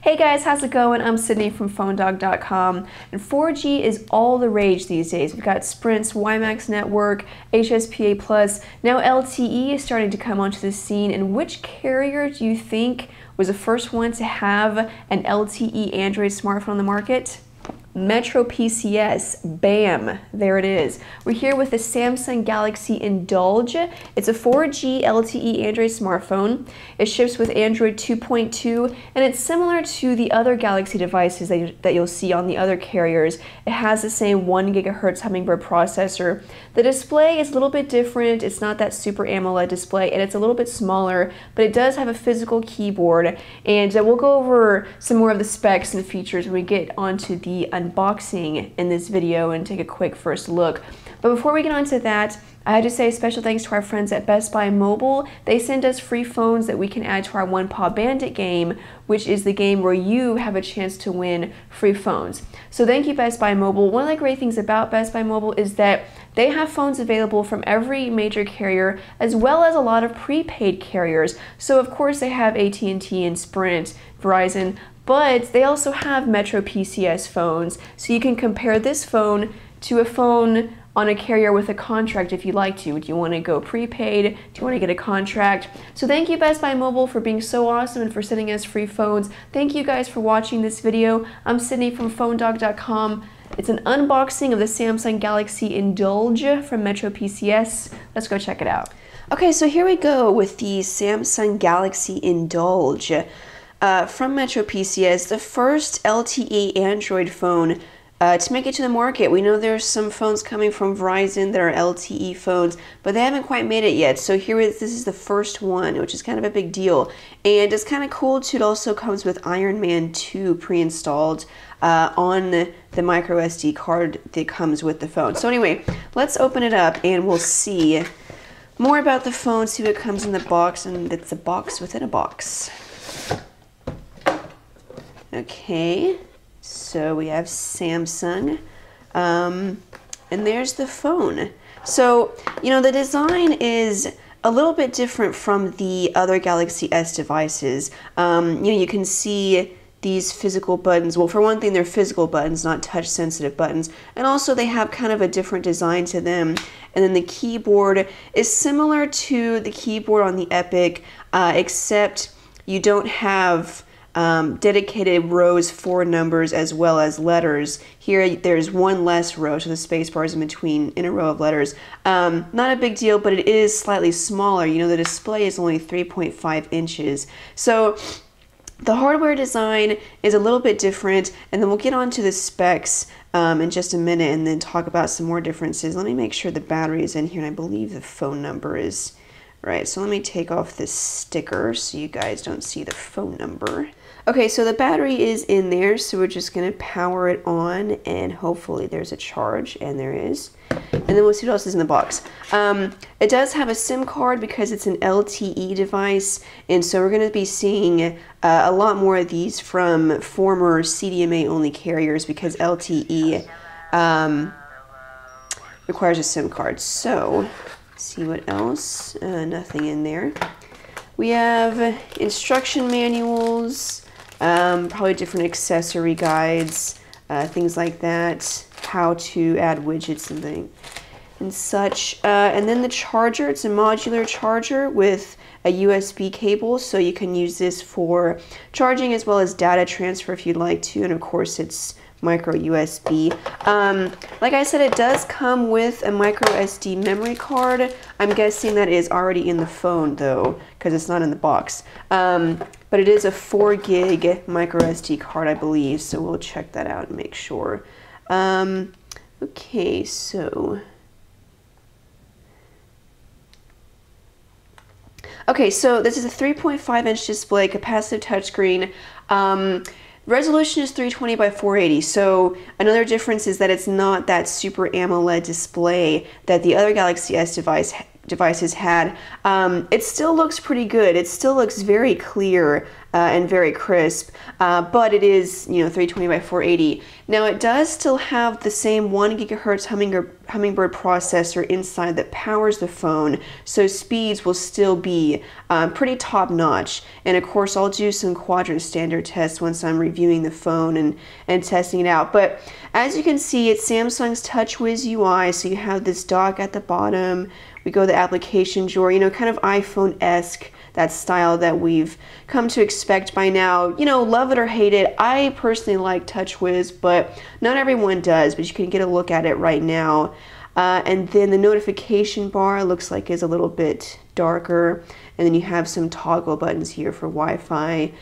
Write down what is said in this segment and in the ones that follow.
Hey guys, how's it going? I'm Sydney from PhoneDog.com, and 4G is all the rage these days. We've got Sprint's WiMAX network, HSPA+, now LTE is starting to come onto the scene. And which carrier do you think was the first one to have an LTE Android smartphone on the market? MetroPCS, bam, there it is. We're here with the Samsung Galaxy Indulge. It's a 4G LTE Android smartphone. It ships with Android 2.2, and it's similar to the other Galaxy devices that you'll see on the other carriers. It has the same 1 GHz Hummingbird processor. The display is a little bit different. It's not that super AMOLED display, and it's a little bit smaller, but it does have a physical keyboard. And we'll go over some more of the specs and features when we get onto the unboxing in this video and take a quick first look. But before we get on to that, I have to say special thanks to our friends at Best Buy Mobile. They send us free phones that we can add to our One Paw Bandit game, which is the game where you have a chance to win free phones. So thank you, Best Buy Mobile. One of the great things about Best Buy Mobile is that they have phones available from every major carrier, as well as a lot of prepaid carriers. So of course they have AT&T and Sprint, Verizon, but they also have MetroPCS phones. So you can compare this phone to a phone on a carrier with a contract if you'd like to. Do you want to go prepaid? Do you want to get a contract? So thank you, Best Buy Mobile, for being so awesome and for sending us free phones. Thank you guys for watching this video. I'm Sydney from PhoneDog.com. It's an unboxing of the Samsung Galaxy Indulge from MetroPCS. Let's go check it out. Okay, so here we go with the Samsung Galaxy Indulge from MetroPCS, the first LTE Android phone to make it to the market. We know there's some phones coming from Verizon that are LTE phones, but they haven't quite made it yet. So this is the first one, which is kind of a big deal. And it's kind of cool too. It also comes with Iron Man 2 pre-installed on the micro SD card that comes with the phone. So anyway, let's open it up and we'll see more about the phone, see what comes in the box, and it's a box within a box. Okay. So we have Samsung, and there's the phone. So, you know, the design is a little bit different from the other Galaxy S devices. You can see these physical buttons. Well, for one thing, they're physical buttons, not touch-sensitive buttons. And also they have kind of a different design to them. And then the keyboard is similar to the keyboard on the Epic, except you don't have dedicated rows for numbers as well as letters. Here there's one less row, so the space bar is in a row of letters. Not a big deal, but it is slightly smaller. You know, the display is only 3.5 inches. So the hardware design is a little bit different, and then we'll get on to the specs in just a minute and then talk about some more differences. Let me make sure the battery is in here, and I believe the phone number is right. So let me take off this sticker so you guys don't see the phone number. Okay, so the battery is in there, so we're just going to power it on, and hopefully there's a charge, and there is. And then we'll see what else is in the box. It does have a SIM card because it's an LTE device, and so we're going to be seeing a lot more of these from former CDMA-only carriers because LTE requires a SIM card. So, let's see what else. Nothing in there. We have instruction manuals. Probably different accessory guides, things like that, how to add widgets and such. And then the charger, it's a modular charger with a USB cable, so you can use this for charging as well as data transfer if you'd like to, and of course it's micro USB. Like I said, it does come with a micro SD memory card. I'm guessing that is already in the phone though, because it's not in the box. But it is a 4 gig micro SD card, I believe, so we'll check that out and make sure. Okay, so this is a 3.5 inch display, capacitive touchscreen. Resolution is 320 by 480, so another difference is that it's not that super AMOLED display that the other Galaxy S devices had. It still looks pretty good. It still looks very clear. and very crisp, but it is, 320 by 480. Now it does still have the same 1 GHz Hummingbird processor inside that powers the phone, so speeds will still be pretty top notch. And of course I'll do some quadrant standard tests once I'm reviewing the phone and testing it out. But as you can see, it's Samsung's TouchWiz UI, so you have this dock at the bottom. We go to the application drawer, kind of iPhone-esque, that style that we've come to expect by now. Love it or hate it. I personally like TouchWiz, but not everyone does, but you can get a look at it right now. And then the notification bar looks like is a little bit darker. And then you have some toggle buttons here for Wi-Fi,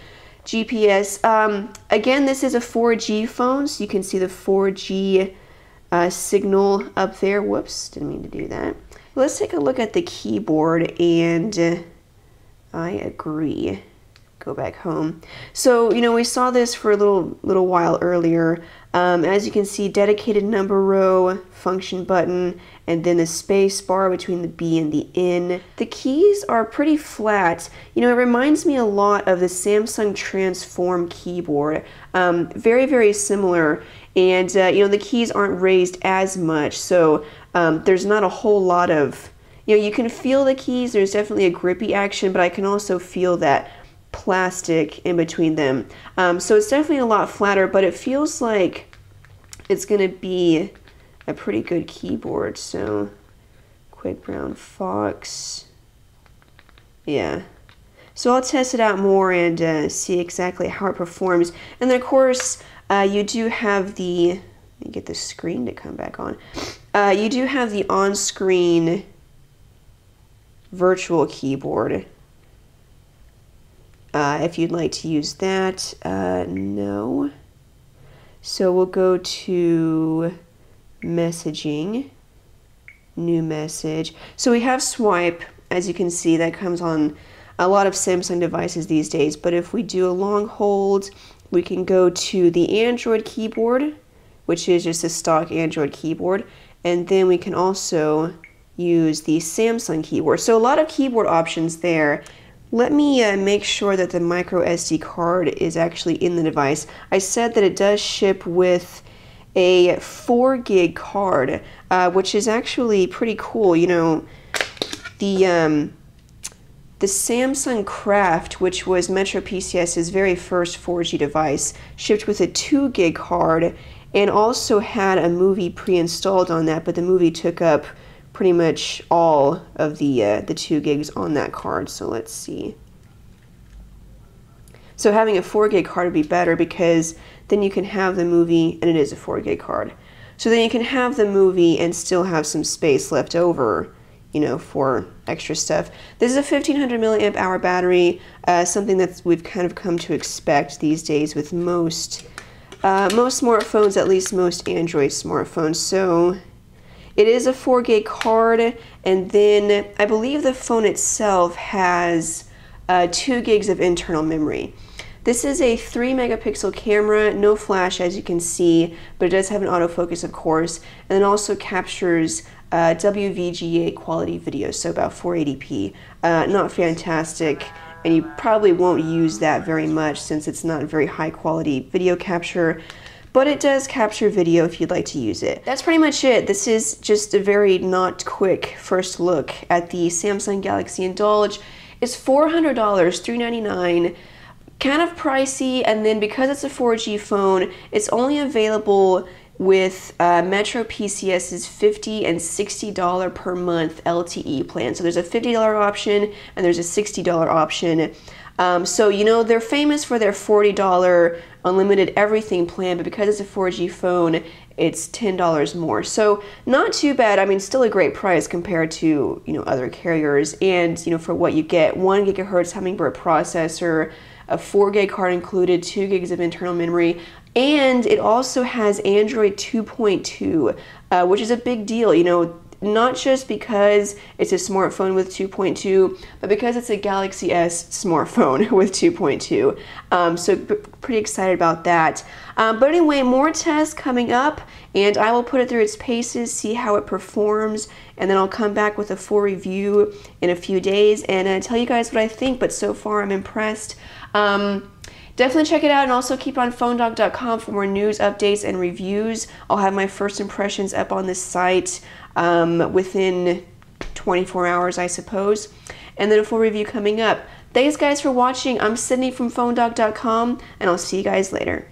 GPS. Again, this is a 4G phone, so you can see the 4G signal up there. Whoops, didn't mean to do that. Let's take a look at the keyboard, and I agree. Go back home. So, we saw this for a little while earlier. As you can see, dedicated number row, function button, and then the space bar between the B and the N. The keys are pretty flat. It reminds me a lot of the Samsung Transform keyboard. Very, very similar. And, the keys aren't raised as much, so there's not a whole lot of, you can feel the keys. There's definitely a grippy action, but I can also feel that plastic in between them. So it's definitely a lot flatter, but it feels like it's going to be a pretty good keyboard. So, Quick Brown Fox. Yeah. So I'll test it out more and see exactly how it performs. And then, of course, you do have the, let me get the screen to come back on. You do have the on-screen virtual keyboard. If you'd like to use that, no. So we'll go to messaging, new message. So we have swipe, as you can see, that comes on a lot of Samsung devices these days. But if we do a long hold, we can go to the Android keyboard, which is just a stock Android keyboard. And then we can also use the Samsung keyboard. So a lot of keyboard options there. Let me make sure that the micro SD card is actually in the device. I said that it does ship with a 4 gig card, which is actually pretty cool. The Samsung Craft, which was MetroPCS's very first 4G device, shipped with a 2 gig card and also had a movie pre-installed on that, but the movie took up pretty much all of the 2 gigs on that card. So let's see. So having a 4 gig card would be better, because then you can have the movie, and it is a 4 gig card. So then you can have the movie and still have some space left over, for extra stuff. This is a 1500 milliamp hour battery, something that we've kind of come to expect these days with most smartphones, at least most Android smartphones. So it is a 4 gig card, and then I believe the phone itself has 2 gigs of internal memory. This is a 3 megapixel camera, no flash as you can see, but it does have an autofocus, of course, and it also captures WVGA quality video, so about 480p. Not fantastic, and you probably won't use that very much since it's not very high quality video capture, but it does capture video if you'd like to use it. That's pretty much it. This is just a very not quick first look at the Samsung Galaxy Indulge. It's $400, $399, kind of pricey, and then because it's a 4G phone, it's only available with MetroPCS's $50 and $60 per month LTE plan. So there's a $50 option and there's a $60 option. So, they're famous for their $40 unlimited everything plan, but because it's a 4G phone, it's $10 more. So not too bad. I mean, still a great price compared to, other carriers. And, for what you get, 1 GHz Hummingbird processor, a 4 gig card included, 2 gigs of internal memory, and it also has Android 2.2, which is a big deal. not just because it's a smartphone with 2.2, but because it's a Galaxy S smartphone with 2.2. So pretty excited about that. But anyway, more tests coming up, and I will put it through its paces, see how it performs, and then I'll come back with a full review in a few days and tell you guys what I think. But so far, I'm impressed. Definitely check it out, and also keep on PhoneDoc.com for more news, updates, and reviews. I'll have my first impressions up on this site within 24 hours, I suppose, and then a full review coming up. Thanks, guys, for watching. I'm Sydney from PhoneDoc.com, and I'll see you guys later.